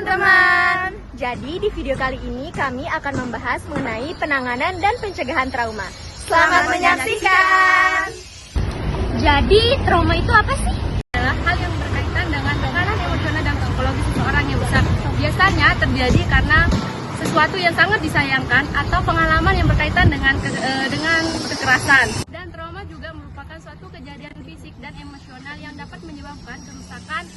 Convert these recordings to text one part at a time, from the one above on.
teman-teman. Jadi di video kali ini kami akan membahas mengenai penanganan dan pencegahan trauma. Selamat menyaksikan. Jadi trauma itu apa sih? Adalah hal yang berkaitan dengan tekanan emosional dan psikologis seseorang yang besar. Biasanya terjadi karena sesuatu yang sangat disayangkan atau pengalaman yang berkaitan dengan kekerasan. Dan trauma juga merupakan suatu kejadian fisik dan emosional yang dapat menyebabkan kerusakan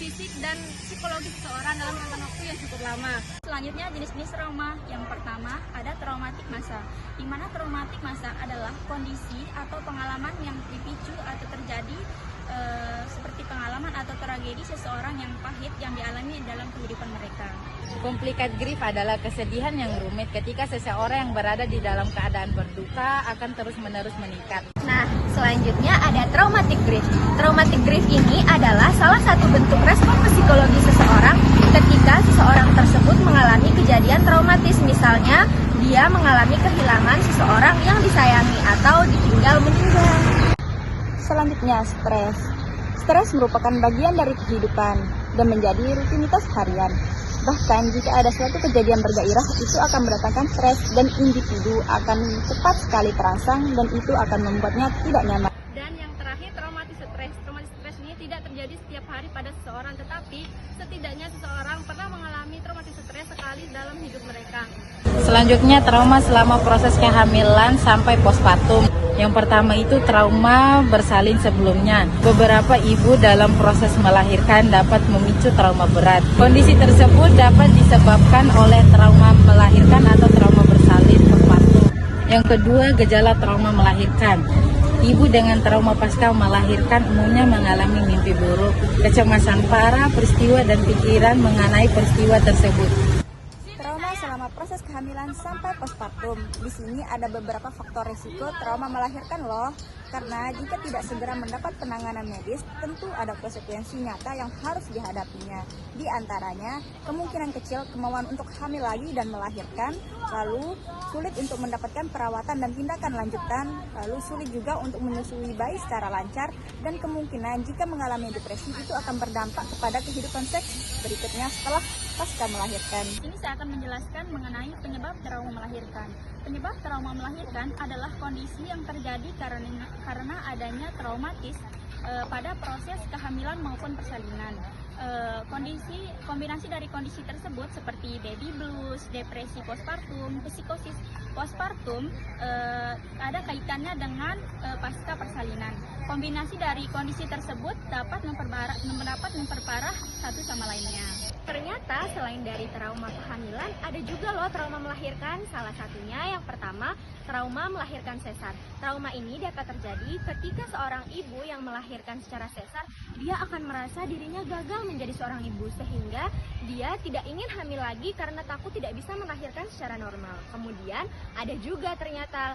fisik dan psikologis seseorang dalam rentang waktu yang cukup lama. Selanjutnya jenis-jenis trauma. Yang pertama ada traumatik massa, di mana traumatik massa adalah kondisi atau pengalaman yang dipicu atau terjadi seperti pengalaman atau tragedi seseorang yang pahit yang dialami dalam kehidupan mereka. Complicated grief adalah kesedihan yang rumit ketika seseorang yang berada di dalam keadaan berduka akan terus-menerus meningkat. Nah, selanjutnya ada traumatic grief. Traumatic grief ini adalah salah satu bentuk respon psikologi seseorang ketika seseorang tersebut mengalami kejadian traumatis. Misalnya, dia mengalami kehilangan seseorang yang disayangi atau ditinggal meninggal. Selanjutnya, stres. Stres merupakan bagian dari kehidupan dan menjadi rutinitas harian. Bahkan jika ada suatu kejadian bergairah, itu akan mendatangkan stres dan individu akan cepat sekali terangsang dan itu akan membuatnya tidak nyaman. Dan yang terakhir, traumatis stres. Traumatis stres ini tidak terjadi setiap hari pada seseorang, tetapi setidaknya seseorang pernah mengalami traumatis stres sekali dalam hidup mereka. Selanjutnya trauma selama proses kehamilan sampai postpartum. Yang pertama itu trauma bersalin sebelumnya. Beberapa ibu dalam proses melahirkan dapat memicu trauma berat. Kondisi tersebut dapat disebabkan oleh trauma melahirkan atau trauma bersalin postpartum. Yang kedua, gejala trauma melahirkan. Ibu dengan trauma pasca melahirkan umumnya mengalami mimpi buruk, kecemasan parah, peristiwa dan pikiran mengenai peristiwa tersebut. Trauma selama proses kehamilan sampai postpartum. Di sini ada beberapa faktor risiko trauma melahirkan loh. Karena jika tidak segera mendapat penanganan medis, tentu ada konsekuensi nyata yang harus dihadapinya. Di antaranya, kemungkinan kecil kemauan untuk hamil lagi dan melahirkan, lalu sulit untuk mendapatkan perawatan dan tindakan lanjutan, lalu sulit juga untuk menyusui bayi secara lancar, dan kemungkinan jika mengalami depresi itu akan berdampak kepada kehidupan seks berikutnya setelah pasca melahirkan. Ini saya akan menjelaskan mengenai penyebab trauma melahirkan. Penyebab trauma melahirkan adalah kondisi yang terjadi karena adanya traumatis pada proses kehamilan maupun persalinan. Kombinasi dari kondisi tersebut seperti baby blues, depresi postpartum, psikosis postpartum ada kaitannya dengan pasca persalinan. Kombinasi dari kondisi tersebut dapat memperparah satu sama lainnya. Ternyata selain dari trauma kehamilan, ada juga loh trauma melahirkan. Salah satunya yang pertama, trauma melahirkan sesar. Trauma ini dapat terjadi ketika seorang ibu yang melahirkan secara sesar, dia akan merasa dirinya gagal menjadi seorang ibu, sehingga dia tidak ingin hamil lagi karena takut tidak bisa melahirkan secara normal. Kemudian ada juga ternyata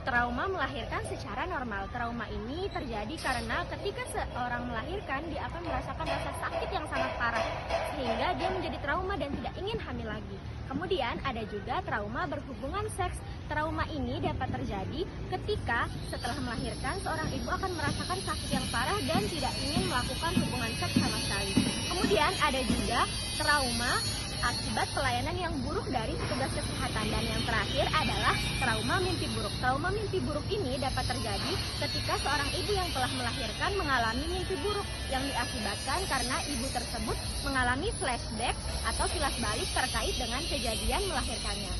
trauma melahirkan secara normal. Trauma ini terjadi karena ketika seorang melahirkan, dia akan merasakan rasa sakit yang sangat parah, sehingga dia menjadi trauma dan tidak ingin hamil lagi. Kemudian ada juga trauma berhubungan seks. Trauma ini dapat terjadi ketika setelah melahirkan, seorang ibu akan merasakan sakit yang parah dan tidak ingin melakukan hubungan seks sama sekali. Kemudian ada juga trauma akibat pelayanan yang buruk dari petugas kesehatan. Dan yang terakhir adalah trauma mimpi buruk. Trauma mimpi buruk ini dapat terjadi ketika seorang ibu yang telah melahirkan mengalami mimpi buruk yang diakibatkan karena ibu tersebut mengalami flashback atau kilas balik terkait dengan kejadian melahirkannya.